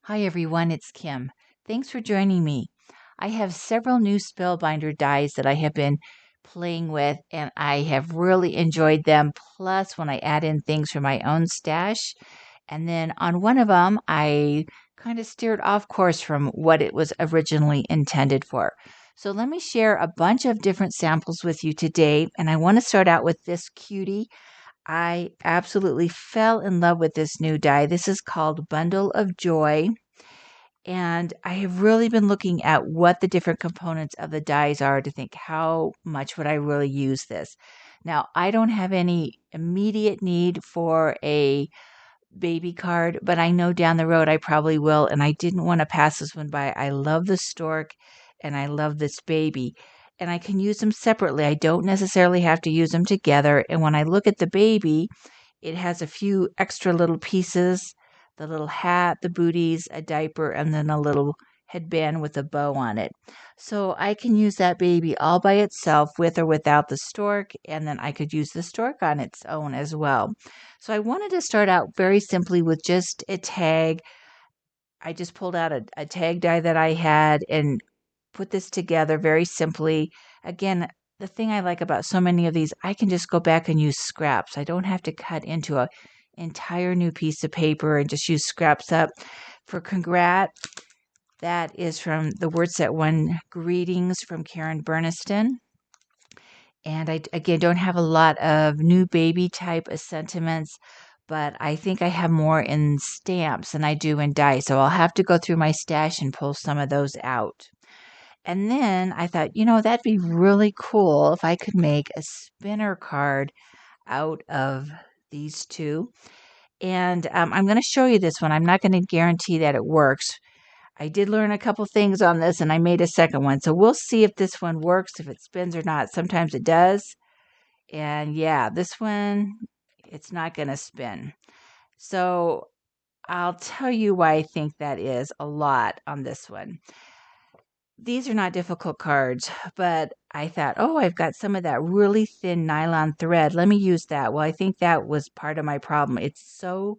Hi everyone, it's Kim. Thanks for joining me. I have several new Spellbinder dies that I have been playing with and I have really enjoyed them. Plus, when I add in things from my own stash, and then on one of them, I kind of steered off course from what it was originally intended for. So let me share a bunch of different samples with you today, and I want to start out with this cutie. I absolutely fell in love with this new die. This is called Bundle of Joy. And I have really been looking at what the different components of the dies are to think how much would I really use this. Now, I don't have any immediate need for a baby card, but I know down the road I probably will. And I didn't want to pass this one by. I love the stork and I love this baby. And I can use them separately. I don't necessarily have to use them together. And when I look at the baby, it has a few extra little pieces, the little hat, the booties, a diaper, and then a little headband with a bow on it. So I can use that baby all by itself with or without the stork, and then I could use the stork on its own as well. So I wanted to start out very simply with just a tag. I just pulled out a tag die that I had and put this together very simply. Again, the thing I like about so many of these, I can just go back and use scraps. I don't have to cut into a entire new piece of paper and just use scraps up. For Congrat, that is from the Word Set 1 Greetings from Karen Berniston. And I, again, don't have a lot of new baby type of sentiments, but I think I have more in stamps than I do in dice. So I'll have to go through my stash and pull some of those out. And then I thought, that'd be really cool if I could make a spinner card out of these two. And I'm going to show you this one. I'm not going to guarantee that it works. I did learn a couple things on this and I made a second one. So we'll see if this one works, if it spins or not. Sometimes it does. And yeah, this one, it's not going to spin. So I'll tell you why I think that is a lot on this one. These are not difficult cards, but I thought, oh, I've got some of that really thin nylon thread. Let me use that. Well, I think that was part of my problem. It's so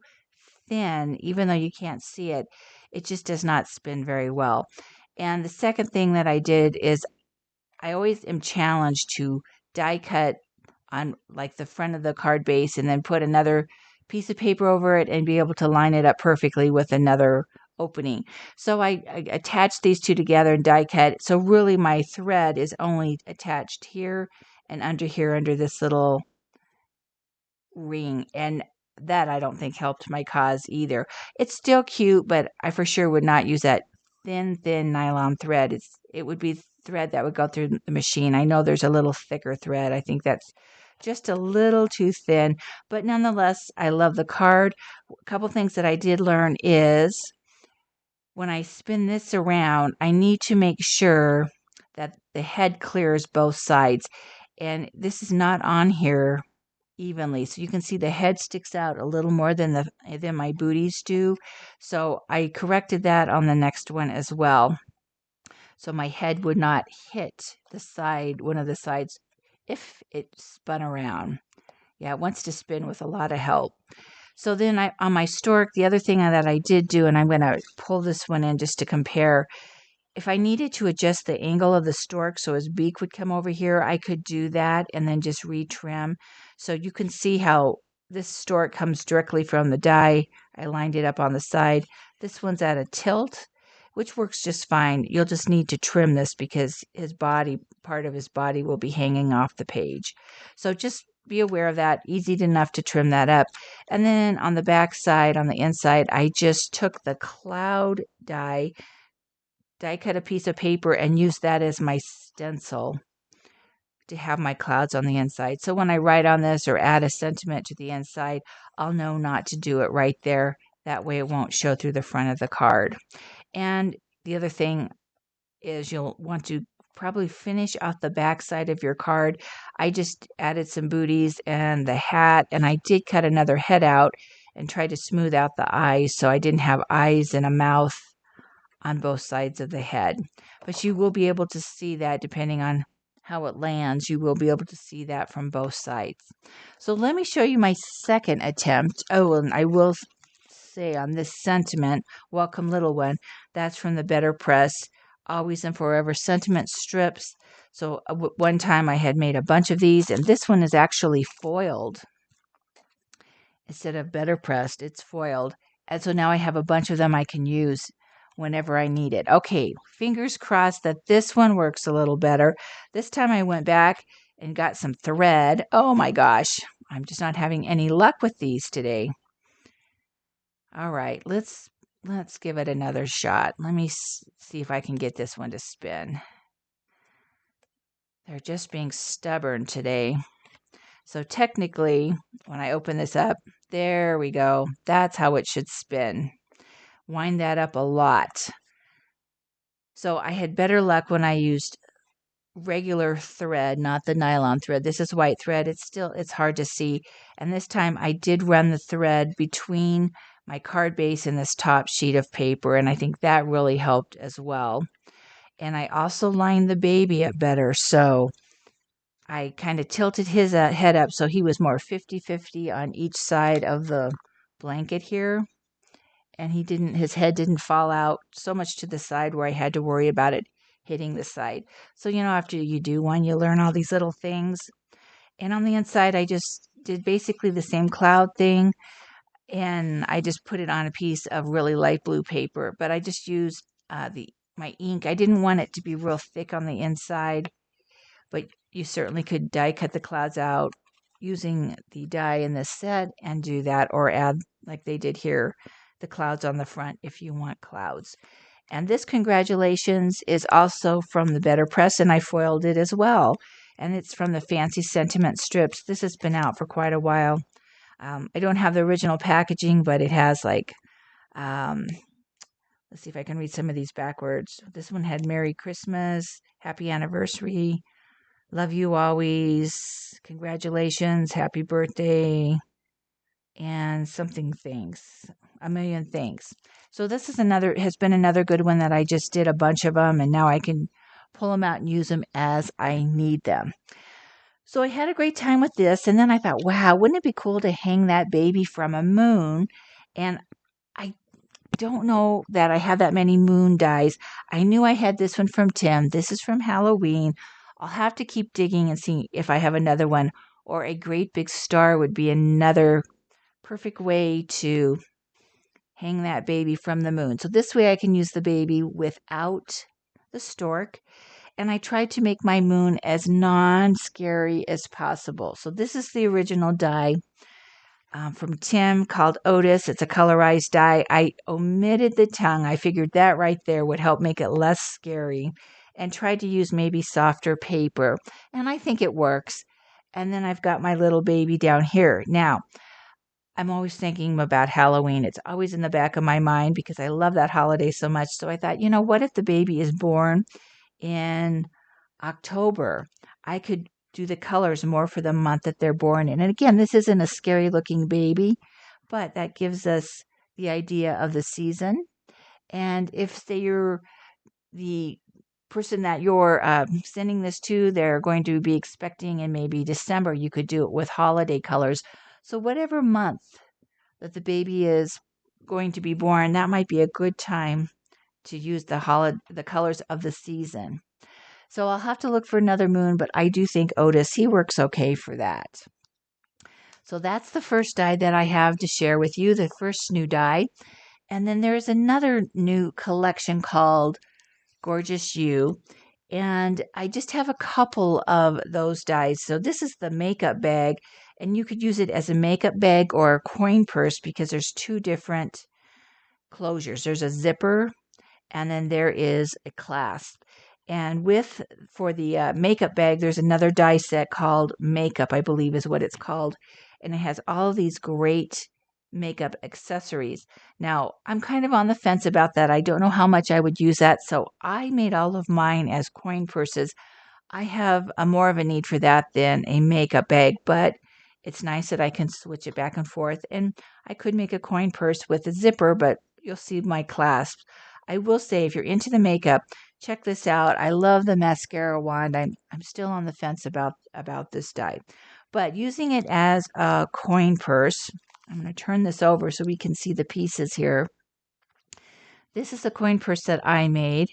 thin, even though you can't see it, it just does not spin very well. And the second thing that I did is I always am challenged to die cut on like the front of the card base and then put another piece of paper over it and be able to line it up perfectly with another opening. So I attached these two together and die cut. So really my thread is only attached here and under here under this little ring. And that I don't think helped my cause either. It's still cute, but I for sure would not use that thin nylon thread. It would be thread that would go through the machine. I know there's a little thicker thread. I think that's just a little too thin, but nonetheless, I love the card. A couple things that I did learn is when I spin this around, I need to make sure that the head clears both sides. And this is not on here evenly. So you can see the head sticks out a little more than my booties do. So I corrected that on the next one as well. So my head would not hit the side, one of the sides, if it spun around. Yeah, it wants to spin with a lot of help. So then on my stork, the other thing that I did do, and I'm going to pull this one in just to compare, if I needed to adjust the angle of the stork so his beak would come over here, I could do that and then just retrim. So you can see how this stork comes directly from the die. I lined it up on the side. This one's at a tilt, which works just fine. You'll just need to trim this because part of his body will be hanging off the page. So just be aware of that. Easy enough to trim that up. And then on the back side, on the inside, I just took the cloud die cut a piece of paper and used that as my stencil to have my clouds on the inside. So when I write on this or add a sentiment to the inside, I'll know not to do it right there. That way it won't show through the front of the card. And the other thing is you'll want to probably finish off the back side of your card. I just added some booties and the hat, and I did cut another head out and try to smooth out the eyes so I didn't have eyes and a mouth on both sides of the head. But you will be able to see that depending on how it lands. You will be able to see that from both sides. So let me show you my second attempt. Oh, and I will say on this sentiment, welcome little one, that's from the Better Press, Always and Forever sentiment strips. So one time I had made a bunch of these, and this one is actually foiled. Instead of Better Pressed, it's foiled. And so now I have a bunch of them I can use whenever I need it. Okay, fingers crossed that this one works a little better. This time I went back and got some thread. Oh my gosh, I'm just not having any luck with these today. All right, let's give it another shot. Let me see if I can get this one to spin. They're just being stubborn today. So technically, when I open this up, there we go. That's how it should spin. Wind that up a lot. So I had better luck when I used regular thread, not the nylon thread. This is white thread. It's hard to see. And this time I did run the thread between my card base and this top sheet of paper, and I think that really helped as well. And I also lined the baby up better, so I kind of tilted his head up so he was more 50-50 on each side of the blanket here. And his head didn't fall out so much to the side where I had to worry about it hitting the side. So, after you do one, you learn all these little things. And on the inside, I just did basically the same cloud thing. And I just put it on a piece of really light blue paper. But I just used my ink. I didn't want it to be real thick on the inside. But you certainly could die cut the clouds out using the die in this set and do that, or add, like they did here, the clouds on the front if you want clouds. And this congratulations is also from the Better Press, and I foiled it as well. And it's from the Fancy Sentiment strips. This has been out for quite a while. I don't have the original packaging, but it has let's see if I can read some of these backwards. This one had Merry Christmas, Happy Anniversary, Love you always, congratulations, happy birthday, and something thanks, a million thanks. So this has been another good one that I just did a bunch of them, and now I can pull them out and use them as I need them. So I had a great time with this, and then I thought, wow, wouldn't it be cool to hang that baby from a moon? And I don't know that I have that many moon dies. I knew I had this one from Tim. This is from Halloween. I'll have to keep digging and see if I have another one, or a great big star would be another perfect way to hang that baby from the moon. So this way I can use the baby without the stork. And I tried to make my moon as non-scary as possible. So this is the original die from Tim called Otis. It's a colorized die. I omitted the tongue. I figured that right there would help make it less scary, and tried to use maybe softer paper. And I think it works. And then I've got my little baby down here. Now, I'm always thinking about Halloween. It's always in the back of my mind because I love that holiday so much. So I thought, what if the baby is born in October? I could do the colors more for the month that they're born in. And again, this isn't a scary looking baby, but that gives us the idea of the season. And if you're the person that you're sending this to, they're going to be expecting in maybe December, you could do it with holiday colors. So whatever month that the baby is going to be born, that might be a good time to use the colors of the season. So I'll have to look for another moon, but I do think Otis, he works okay for that. So that's the first die that I have to share with you, the first new die. And then there's another new collection called Gorgeous You. And I just have a couple of those dies. So this is the makeup bag, and you could use it as a makeup bag or a coin purse because there's two different closures. There's a zipper, and then there is a clasp. And for the makeup bag, there's another die set called Makeup, I believe is what it's called. And it has all these great makeup accessories. Now, I'm kind of on the fence about that. I don't know how much I would use that. So I made all of mine as coin purses. I have more of a need for that than a makeup bag, but it's nice that I can switch it back and forth. And I could make a coin purse with a zipper, but you'll see my clasps. I will say, if you're into the makeup, check this out. I love the mascara wand. I'm still on the fence about this die. But using it as a coin purse, I'm going to turn this over so we can see the pieces here. This is a coin purse that I made,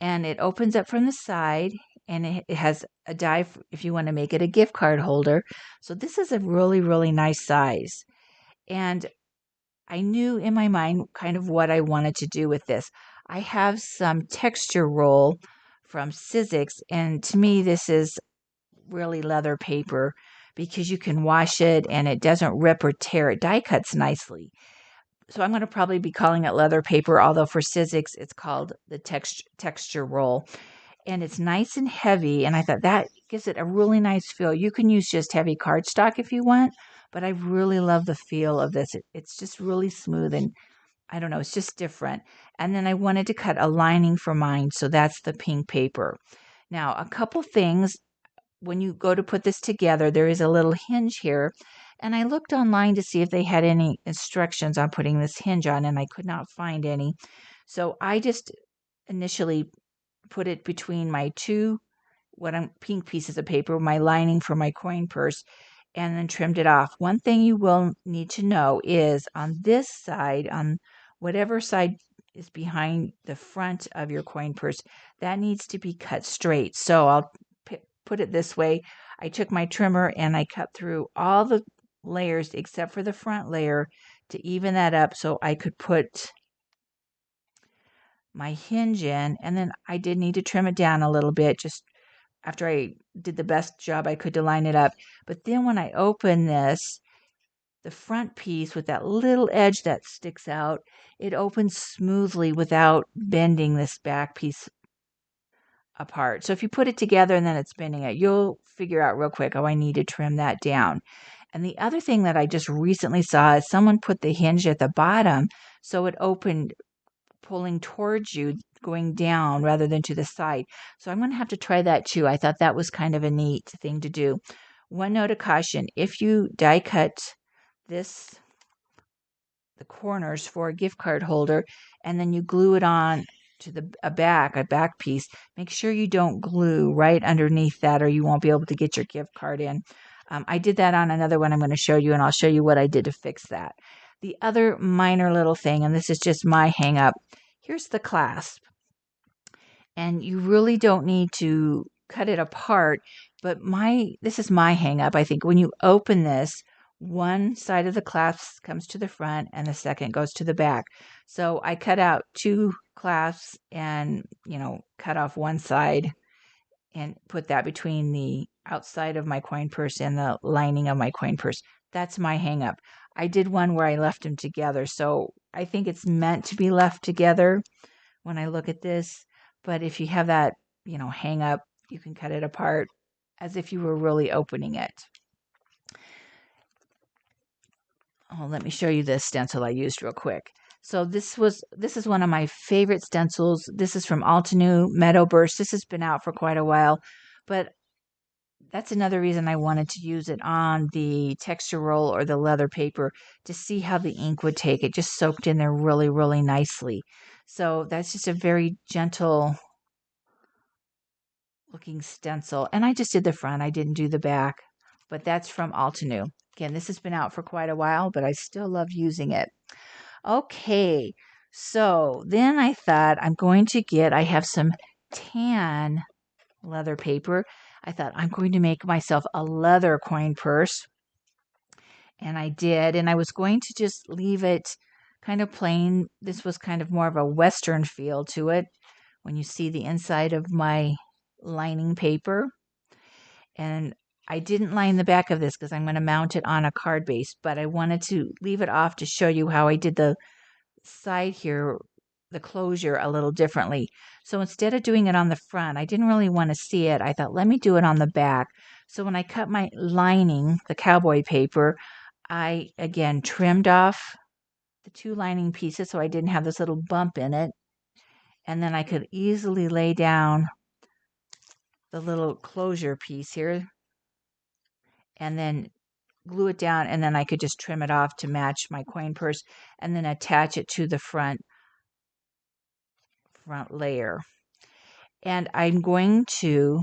and it opens up from the side, and it has a die if you want to make it a gift card holder. So this is a really, really nice size. And I knew in my mind kind of what I wanted to do with this. I have some texture roll from Sizzix, and to me, this is really leather paper because you can wash it and it doesn't rip or tear. It die cuts nicely. So I'm going to probably be calling it leather paper, although for Sizzix, it's called the texture roll. And it's nice and heavy, and I thought that gives it a really nice feel. You can use just heavy cardstock if you want, but I really love the feel of this. It's just really smooth, and I don't know, it's just different. And then I wanted to cut a lining for mine, so that's the pink paper. Now, a couple things when you go to put this together, there is a little hinge here. And I looked online to see if they had any instructions on putting this hinge on, and I could not find any. So I just initially put it between my two pink pieces of paper, my lining for my coin purse, and then trimmed it off. One thing you will need to know is on this side, on whatever side is behind the front of your coin purse, that needs to be cut straight. So I'll put it this way. I took my trimmer and I cut through all the layers except for the front layer to even that up so I could put my hinge in. And then I did need to trim it down a little bit just after I did the best job I could to line it up. But then when I open this, the front piece with that little edge that sticks out, it opens smoothly without bending this back piece apart. So if you put it together and then it's bending it, you'll figure out real quick, oh, I need to trim that down. And the other thing that I just recently saw is someone put the hinge at the bottom so it opened pulling towards you, going down rather than to the side. So I'm going to have to try that too. I thought that was kind of a neat thing to do. One note of caution, if you die cut the corners for a gift card holder, and then you glue it on to a back piece, make sure you don't glue right underneath that or you won't be able to get your gift card in. I did that on another one I'm going to show you, and I'll show you what I did to fix that. The other minor little thing, and this is just my hang up, here's the clasp. And you really don't need to cut it apart, but this is my hang up. I think when you open this, one side of the clasp comes to the front and the second goes to the back. So I cut out two clasps and, cut off one side and put that between the outside of my coin purse and the lining of my coin purse. That's my hang up. I did one where I left them together. So I think it's meant to be left together when I look at this. But if you have that, hang up, you can cut it apart as if you were really opening it. Oh, let me show you this stencil I used real quick. So this is one of my favorite stencils. This is from Altenew Meadowburst. This has been out for quite a while, but that's another reason I wanted to use it on the texture roll or the leather paper to see how the ink would take. It just soaked in there really, really nicely. So that's just a very gentle looking stencil. And I just did the front. I didn't do the back, but that's from Altenew. Again, this has been out for quite a while, but I still love using it. Okay, so then I thought I have some tan leather paper. I thought I'm going to make myself a leather coin purse. And I did, and I was going to just leave it kind of plain. This was kind of more of a Western feel to it when you see the inside of my lining paper. And I didn't line the back of this because I'm going to mount it on a card base, but I wanted to leave it off to show you how I did the side here, the closure a little differently. So instead of doing it on the front, I didn't really want to see it. I thought, let me do it on the back. So when I cut my lining, the cowboy paper, I again trimmed off the two lining pieces so I didn't have this little bump in it. And then I could easily lay down the little closure piece here and then glue it down, and then I could just trim it off to match my coin purse and then attach it to the front layer. And I'm going to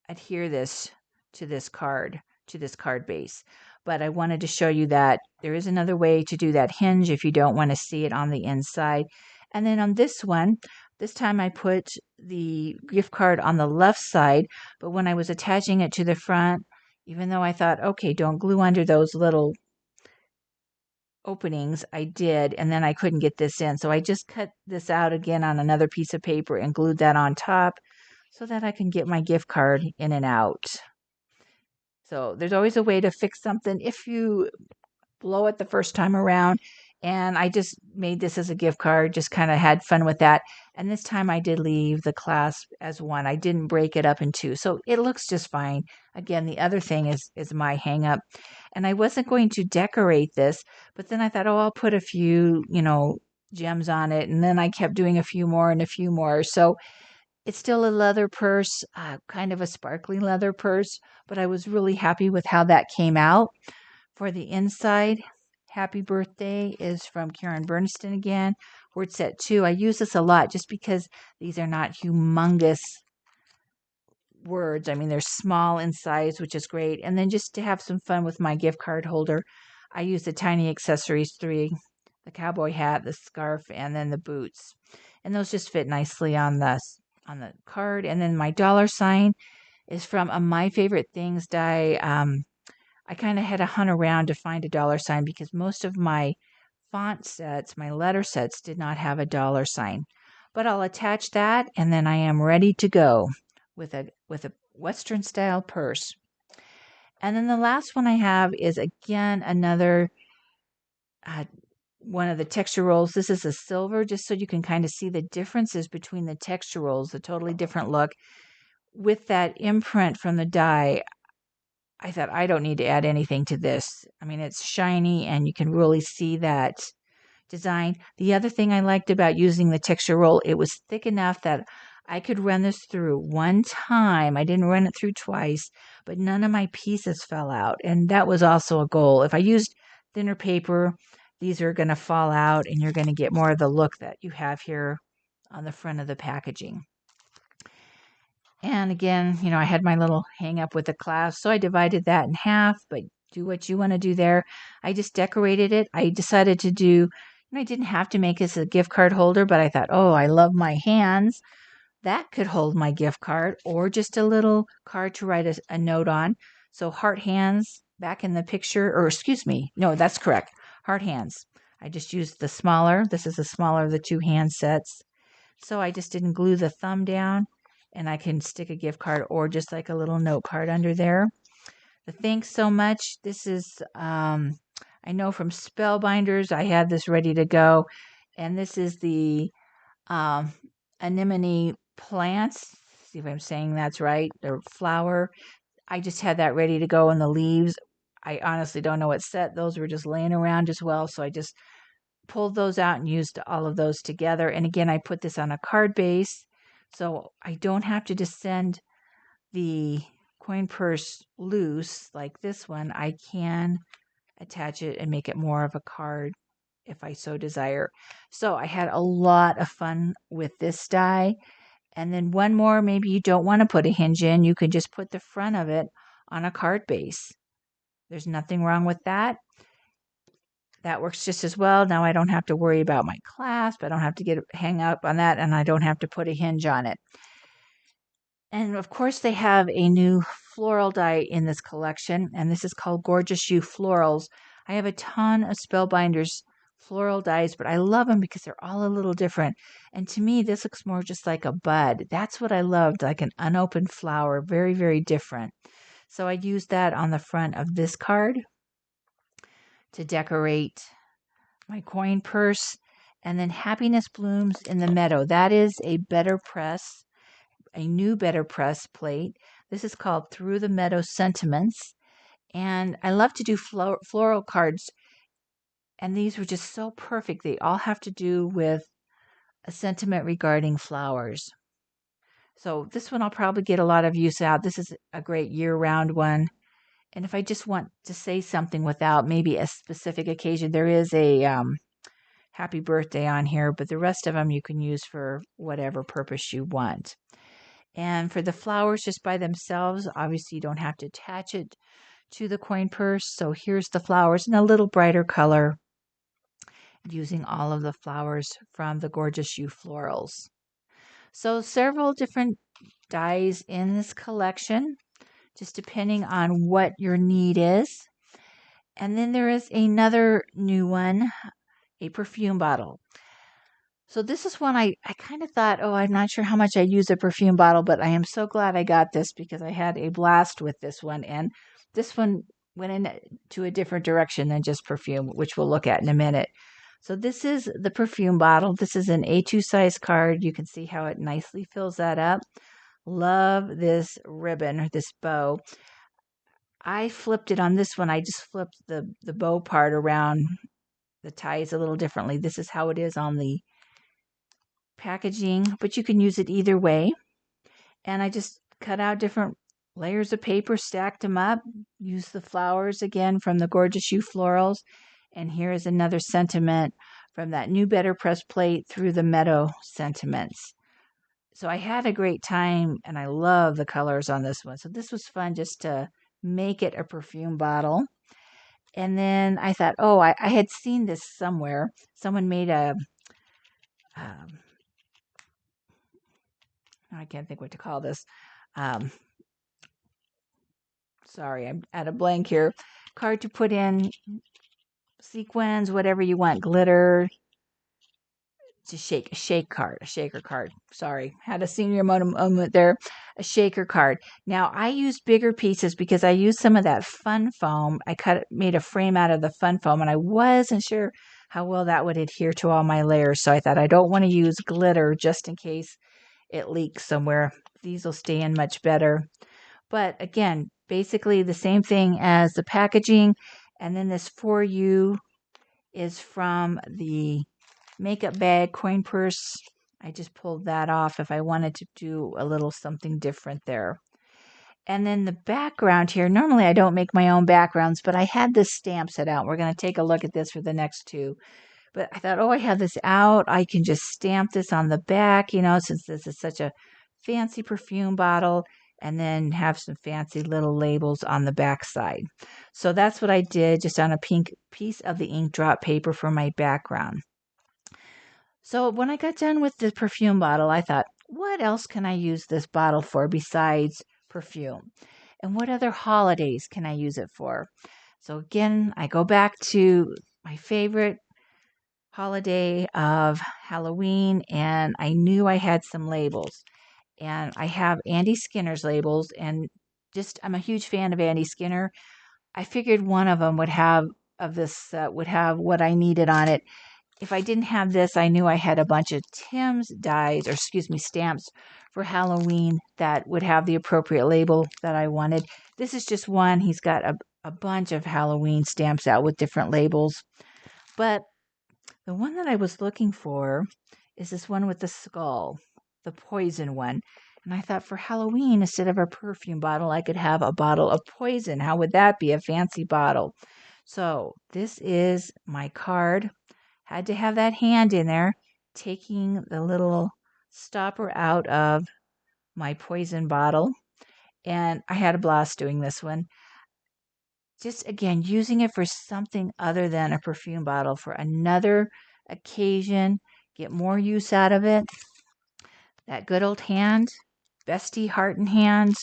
adhere this to this card base. but I wanted to show you that there is another way to do that hinge if you don't want to see it on the inside. And then on this one, this time I put the gift card on the left side, but when I was attaching it to the front, even though I thought, okay, don't glue under those little openings, I did, and then I couldn't get this in. So I just cut this out again on another piece of paper and glued that on top so that I can get my gift card in and out. So there's always a way to fix something if you blow it the first time around. And I just made this as a gift card, just kind of had fun with that. And this time I did leave the clasp as one. I didn't break it up in two. So it looks just fine. Again, the other thing is my hang up. And I wasn't going to decorate this, but then I thought, oh, I'll put a few, gems on it. And then I kept doing a few more and a few more. So it's still a leather purse, kind of a sparkly leather purse, but I was really happy with how that came out. For the inside, Happy Birthday is from Karen Bernston again. Word set 2. I use this a lot just because these are not humongous words. I mean, they're small in size, which is great. And then just to have some fun with my gift card holder, I use the Tiny Accessories 3, the cowboy hat, the scarf, and then the boots. And those just fit nicely on the card. And then my dollar sign is from a My Favorite Things die. I kind of had to hunt around to find a dollar sign because most of my font sets, my letter sets, did not have a dollar sign. But I'll attach that, and then I am ready to go with a Western style purse. And then the last one I have is again another one of the texture rolls. This is a silver, just so you can kind of see the differences between the texture rolls, a totally different look. With that imprint from the die, I thought I don't need to add anything to this. I mean, it's shiny and you can really see that design. The other thing I liked about using the texture roll, it was thick enough that I could run this through one time. I didn't run it through twice, but none of my pieces fell out. And that was also a goal. If I used thinner paper, these are going to fall out and you're going to get more of the look that you have here on the front of the packaging. And again, I had my little hang up with the clasp, so I divided that in half, but do what you want to do there. I just decorated it. I decided to do, I didn't have to make this a gift card holder, but I thought, oh, I love my hands. That could hold my gift card or just a little card to write a note on. So heart hands back in the picture, or excuse me, no, that's correct. Heart hands. I just used the smaller. This is the smaller of the two hand sets. So I just didn't glue the thumb down. And I can stick a gift card or just like a little note card under there. The thanks so much. This is, I know from Spellbinders, I had this ready to go. And this is the anemone plants. See if I'm saying that's right. The flower. I just had that ready to go in the leaves. I honestly don't know what set. Those were just laying around as well. So I just pulled those out and used all of those together. And again, I put this on a card base. So I don't have to just send the coin purse loose like this one. I can attach it and make it more of a card if I so desire. So I had a lot of fun with this die. And then one more, maybe you don't want to put a hinge in. You can just put the front of it on a card base. There's nothing wrong with that. That works just as well. Now I don't have to worry about my clasp. I don't have to hang up on that, and I don't have to put a hinge on it. And of course, they have a new floral die in this collection, and this is called Gorgeous You Florals. I have a ton of Spellbinders floral dies, but I love them because they're all a little different. And to me, this looks more just like a bud. That's what I loved, like an unopened flower, very, very different. So I used that on the front of this card to decorate my coin purse. And then Happiness Blooms in the Meadow. That is a Better Press, a new Better Press plate. This is called Through the Meadow Sentiments. And I love to do floral cards. And these were just so perfect. They all have to do with a sentiment regarding flowers. So this one I'll probably get a lot of use out. This is a great year-round one. And if I just want to say something without maybe a specific occasion, there is a happy birthday on here, but the rest of them you can use for whatever purpose you want. And for the flowers just by themselves, obviously you don't have to attach it to the coin purse. So here's the flowers in a little brighter color, using all of the flowers from the Gorgeous You Florals. So several different dies in this collection, just depending on what your need is. And then there is another new one, a perfume bottle. So this is one I kind of thought, oh, I'm not sure how much I use a perfume bottle, but I am so glad I got this because I had a blast with this one. And this one went into a different direction than just perfume, which we'll look at in a minute. So this is the perfume bottle. This is an A2 size card. You can see how it nicely fills that up. Love this ribbon or this bow. I flipped it on this one. I just flipped the bow part around the ties a little differently. This is how it is on the packaging, but you can use it either way. And I just cut out different layers of paper, stacked them up, used the flowers again from the Gorgeous You Florals. And here is another sentiment from that new Better Press plate through the Meadow sentiments. So I had a great time, and I love the colors on this one. So this was fun just to make it a perfume bottle. And then I thought, oh, I had seen this somewhere. Someone made a I can't think what to call this. Sorry, I'm at a blank here. Card to put in sequins, whatever you want, glitter. It's a shaker card. Sorry, had a senior moment there. A shaker card. Now I use bigger pieces because I used some of that fun foam. Made a frame out of the fun foam, and I wasn't sure how well that would adhere to all my layers. So I thought I don't want to use glitter just in case it leaks somewhere. These will stay in much better. But again, basically the same thing as the packaging. And then this For You is from the makeup bag coin purse. I just pulled that off if I wanted to do a little something different there. And then the background here, normally I don't make my own backgrounds, but I had this stamp set out. We're going to take a look at this for the next two. But I thought, oh, I have this out. I can just stamp this on the back, since this is such a fancy perfume bottle, and then have some fancy little labels on the back side. So that's what I did, just on a pink piece of the ink drop paper for my background. So when I got done with the perfume bottle, I thought, what else can I use this bottle for besides perfume? And what other holidays can I use it for? So again, I go back to my favorite holiday of Halloween, and I knew I had some labels. And I have Andy Skinner's labels, and I'm a huge fan of Andy Skinner. I figured one of them would have what I needed on it. If I didn't have this, I knew I had a bunch of Tim's stamps for Halloween that would have the appropriate label that I wanted. This is just one. He's got a bunch of Halloween stamps out with different labels. But the one that I was looking for is this one with the skull, the poison one. And I thought for Halloween, instead of a perfume bottle, I could have a bottle of poison. How would that be? A fancy bottle. So this is my card. Had to have that hand in there, taking the little stopper out of my poison bottle. And I had a blast doing this one. Just again, using it for something other than a perfume bottle for another occasion, get more use out of it. That good old hand, bestie heart and hand.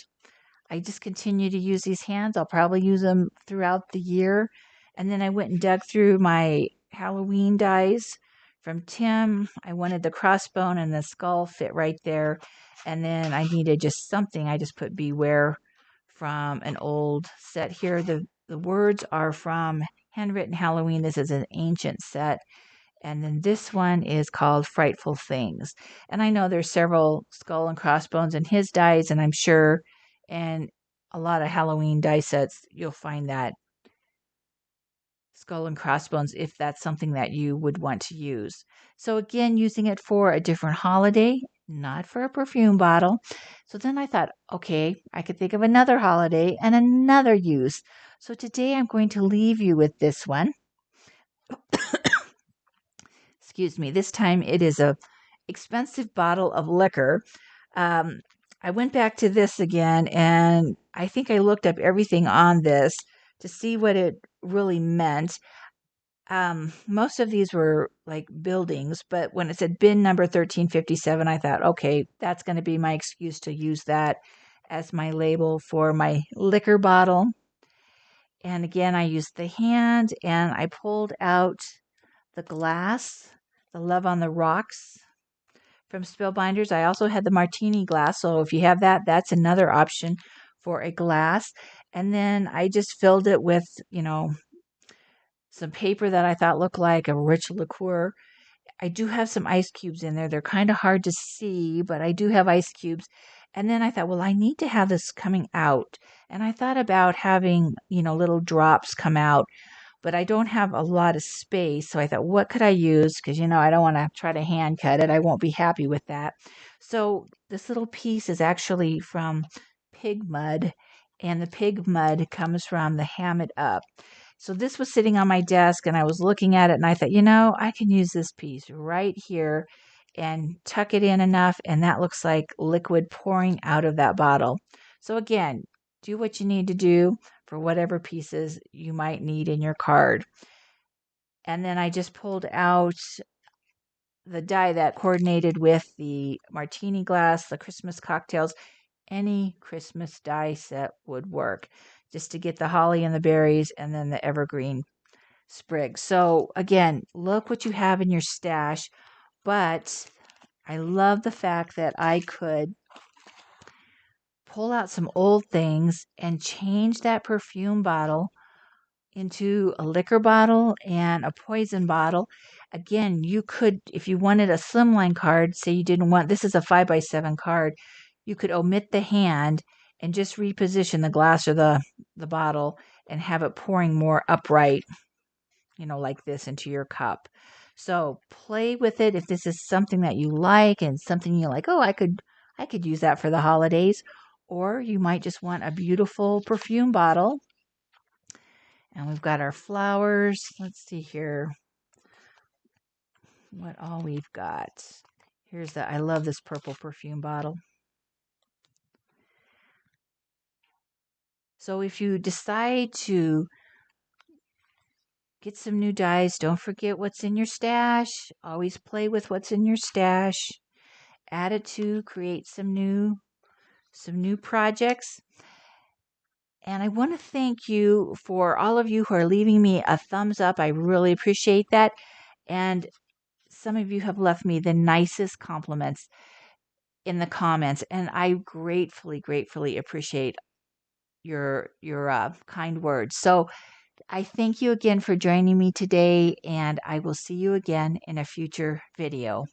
I just continue to use these hands. I'll probably use them throughout the year. And then I went and dug through my Halloween dies from Tim. I wanted the crossbone and the skull fit right there. And then I needed just something. I just put Beware from an old set here. The words are from Handwritten Halloween. This is an ancient set. And then this one is called Frightful Things. And I know there's several skull and crossbones in his dies, and I'm sure in a lot of Halloween die sets, you'll find that skull and crossbones if that's something that you would want to use. So again, using it for a different holiday, not for a perfume bottle. So then I thought, okay, I could think of another holiday and another use. So today I'm going to leave you with this one. Excuse me. This time it is a expensive bottle of liquor. I went back to this again, and I think I looked up everything on this. to see what it really meant. Most of these were like buildings, but when it said bin number 1357, I thought, okay, that's going to be my excuse to use that as my label for my liquor bottle. And again, I used the hand and I pulled out the glass, the Love on the Rocks from Spellbinders. I also had the martini glass. So if you have that, that's another option for a glass. And then I just filled it with, some paper that I thought looked like a rich liqueur. I do have some ice cubes in there. They're kind of hard to see, but I do have ice cubes. And then I thought, well, I need to have this coming out. And I thought about having, little drops come out, but I don't have a lot of space. So I thought, what could I use? Because, I don't want to try to hand cut it. I won't be happy with that. So this little piece is actually from pig mud, and the pig mud comes from the Ham It Up. So this was sitting on my desk and I was looking at it and I thought, I can use this piece right here and tuck it in enough, and that looks like liquid pouring out of that bottle. So again, do what you need to do for whatever pieces you might need in your card. And then I just pulled out the die that coordinated with the martini glass, the Christmas cocktails. Any Christmas die set would work, just to get the holly and the berries and then the evergreen sprig. So again, look what you have in your stash. But I love the fact that I could pull out some old things and change that perfume bottle into a liquor bottle and a poison bottle. Again, you could, if you wanted a slimline card, say you didn't want, this is a 5x7 card, you could omit the hand and just reposition the glass or the bottle and have it pouring more upright, like this into your cup. So play with it if this is something that you like and something you're like, oh, I could use that for the holidays. Or you might just want a beautiful perfume bottle. And we've got our flowers. Let's see here what all we've got. I love this purple perfume bottle. So if you decide to get some new dies, don't forget what's in your stash. Always play with what's in your stash. Add it to create some new projects. And I want to thank you for all of you who are leaving me a thumbs up. I really appreciate that. And some of you have left me the nicest compliments in the comments, and I gratefully, gratefully appreciate your kind words. So I thank you again for joining me today, and I will see you again in a future video.